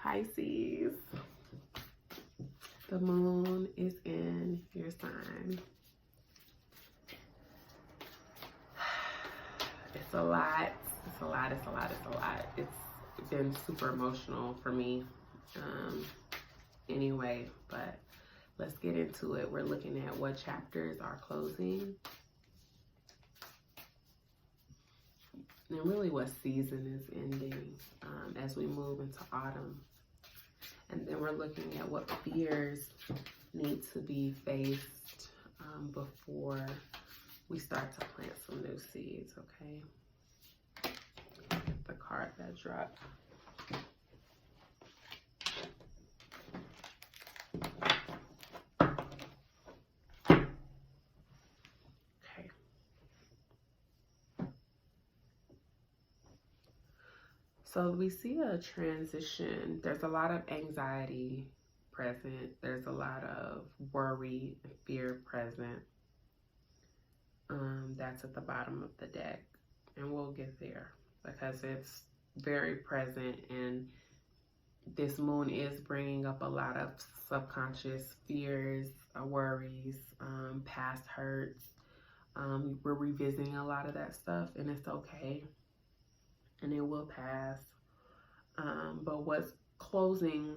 Pisces. The moon is in your sign. It's a lot. It's a lot. It's a lot. It's a lot. It's been super emotional for me. Anyway, but let's get into it. We're looking at what chapters are closing. And really what season is ending as we move into autumn. And then we're looking at what fears need to be faced before we start to plant some new seeds, okay? The card that dropped. Okay. So we see a transition. There's a lot of anxiety present. There's a lot of worry and fear present. That's at the bottom of the deck. And we'll get there because it's very present, and this moon is bringing up a lot of subconscious fears, worries, past hurts. We're revisiting a lot of that stuff, and it's okay, and it will pass. But what's closing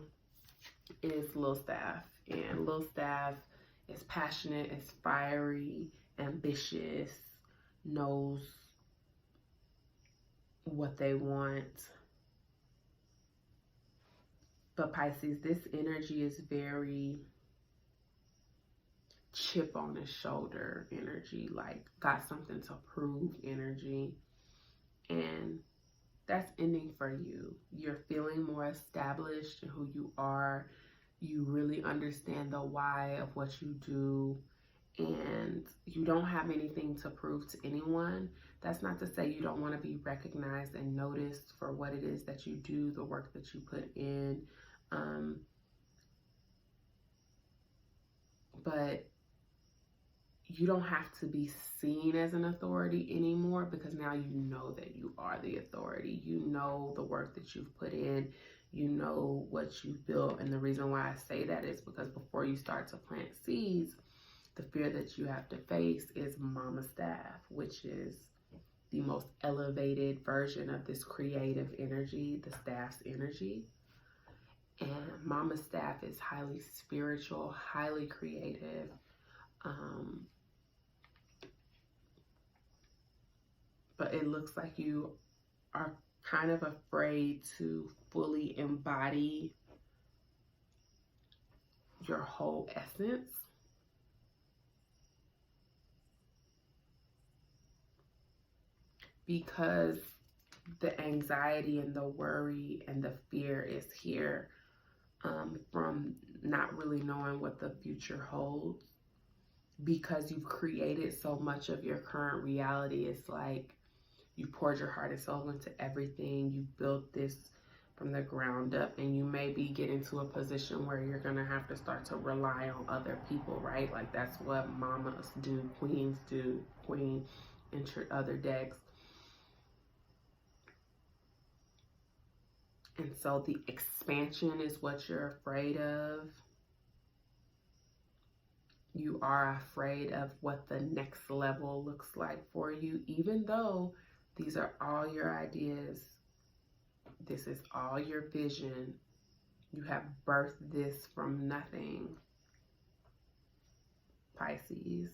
is Little Staff, and Little Staff is passionate, is fiery, ambitious, knows what they want. But Pisces, this energy is very chip on his shoulder energy, like got something to prove energy. And that's ending for you. You're feeling more established in who you are. You really understand the why of what you do, and you don't have anything to prove to anyone. That's not to say you don't want to be recognized and noticed for what it is that you do, the work that you put in. But you don't have to be seen as an authority anymore, because now you know that you are the authority. You know the work that you've put in. You know what you've built. And the reason why I say that is because before you start to plant seeds, the fear that you have to face is Mama Staff, which is the most elevated version of this creative energy, the staff's energy. And Mama Staff is highly spiritual, highly creative. But it looks like you are kind of afraid to fully embody your whole essence. Because the anxiety and the worry and the fear is here from not really knowing what the future holds. Because you've created so much of your current reality. It's like you poured your heart and soul into everything. You built this from the ground up, and you may be getting to a position where you're going to have to start to rely on other people, right? Like that's what mamas do, queens do, queen and other decks. And so the expansion is what you're afraid of. You are afraid of what the next level looks like for you, even though these are all your ideas. This is all your vision. You have birthed this from nothing, Pisces.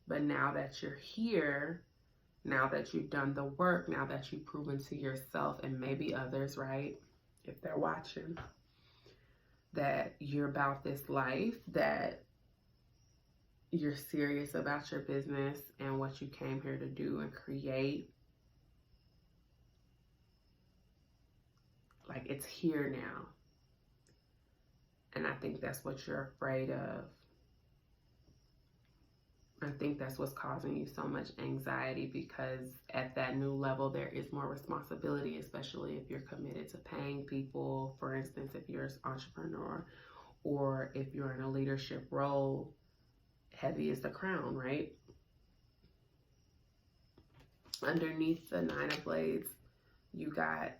But now that you're here, now that you've done the work, now that you've proven to yourself and maybe others, right, if they're watching, that you're about this life, that you're serious about your business and what you came here to do and create. Like it's here now. And I think that's what you're afraid of. I think that's what's causing you so much anxiety, because at that new level, there is more responsibility, especially if you're committed to paying people. For instance, if you're an entrepreneur or if you're in a leadership role, heavy is the crown, right? Underneath the Nine of Blades, you got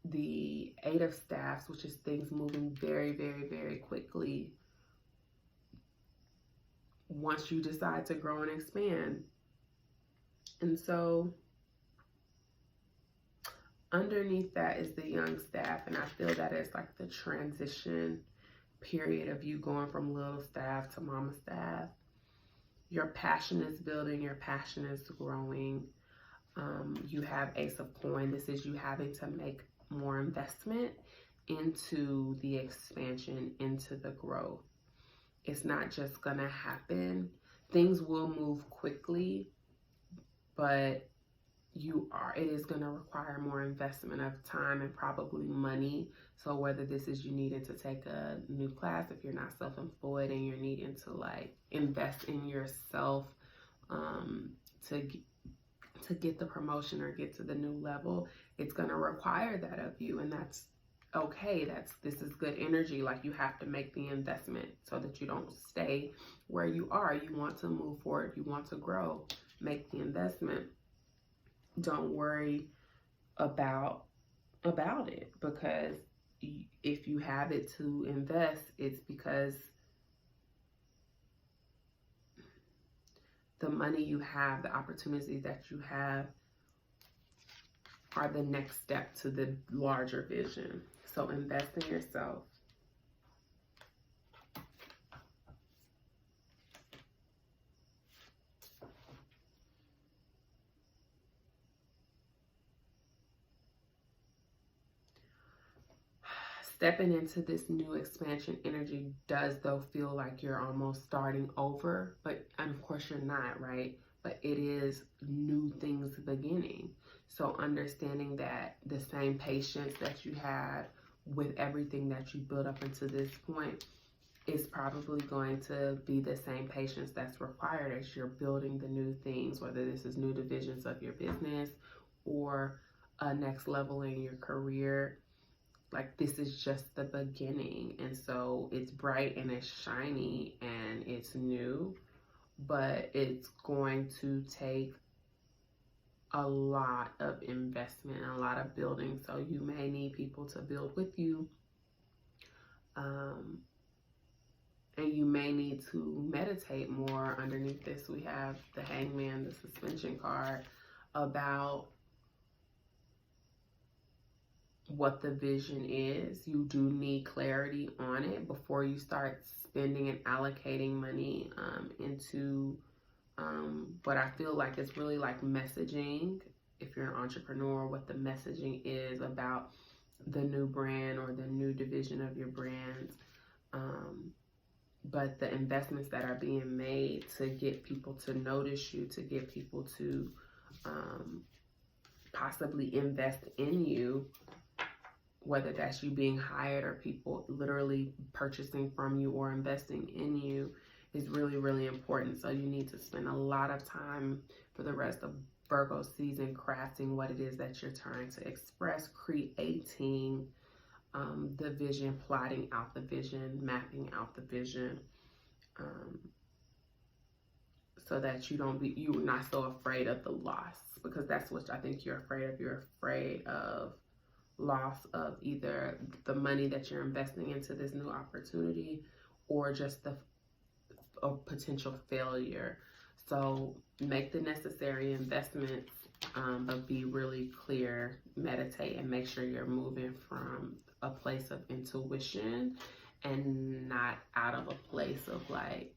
the Eight of Staffs, which is things moving very, very, very quickly once you decide to grow and expand. And so underneath that is the Young Staff, and I feel that it's like the transition period of you going from little staff to mama staff. Your passion is building, your passion is growing. You have Ace of Coins. This is you having to make more investment into the expansion, into the growth. It's not just gonna happen. Things will move quickly, but it is gonna require more investment of time and probably money. So whether this is you needing to take a new class, if you're not self-employed and you're needing to like invest in yourself to get the promotion or get to the new level, it's gonna require that of you, and that's okay. This is good energy. Like, you have to make the investment so that you don't stay where you are. You want to move forward, you want to grow, make the investment. Don't worry about it, because if you have it to invest, it's because the money you have, the opportunities that you have are the next step to the larger vision. So invest in yourself. Stepping into this new expansion energy does, though, feel like you're almost starting over, but of course you're not, right? But it is new things beginning. So understanding that the same patience that you had with everything that you built up into this point is probably going to be the same patience that's required as you're building the new things, whether this is new divisions of your business or a next level in your career. Like, this is just the beginning. And so it's bright and it's shiny and it's new, but it's going to take a lot of investment and a lot of building. So you may need people to build with you. And you may need to meditate more. Underneath this, we have the Hangman, the suspension card, about what the vision is. You do need clarity on it before you start spending and allocating money into what I feel like is really like messaging. If you're an entrepreneur, what the messaging is about the new brand or the new division of your brands. But the investments that are being made to get people to notice you, to get people to possibly invest in you, whether that's you being hired or people literally purchasing from you or investing in you, is really, really important. So you need to spend a lot of time for the rest of Virgo season crafting what it is that you're trying to express, creating the vision, plotting out the vision, mapping out the vision, so that you're not so afraid of the loss, because that's what I think you're afraid of. You're afraid of loss of either the money that you're investing into this new opportunity or just a potential failure. So make the necessary investments, but be really clear, meditate, and make sure you're moving from a place of intuition and not out of a place of like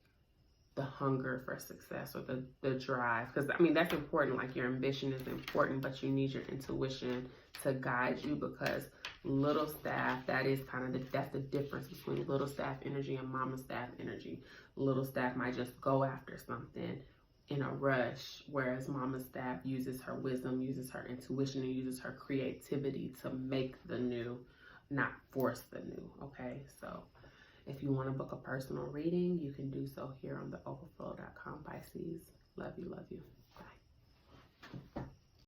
the hunger for success or the drive. Because I mean, that's important. Like, your ambition is important, but you need your intuition to guide you, because little staff, that's the difference between little staff energy and mama staff energy. Little staff might just go after something in a rush, whereas mama staff uses her wisdom, uses her intuition, and uses her creativity to make the new, not force the new. Okay, so if you want to book a personal reading, you can do so here on theoverflow.com, Pisces. Love you, love you.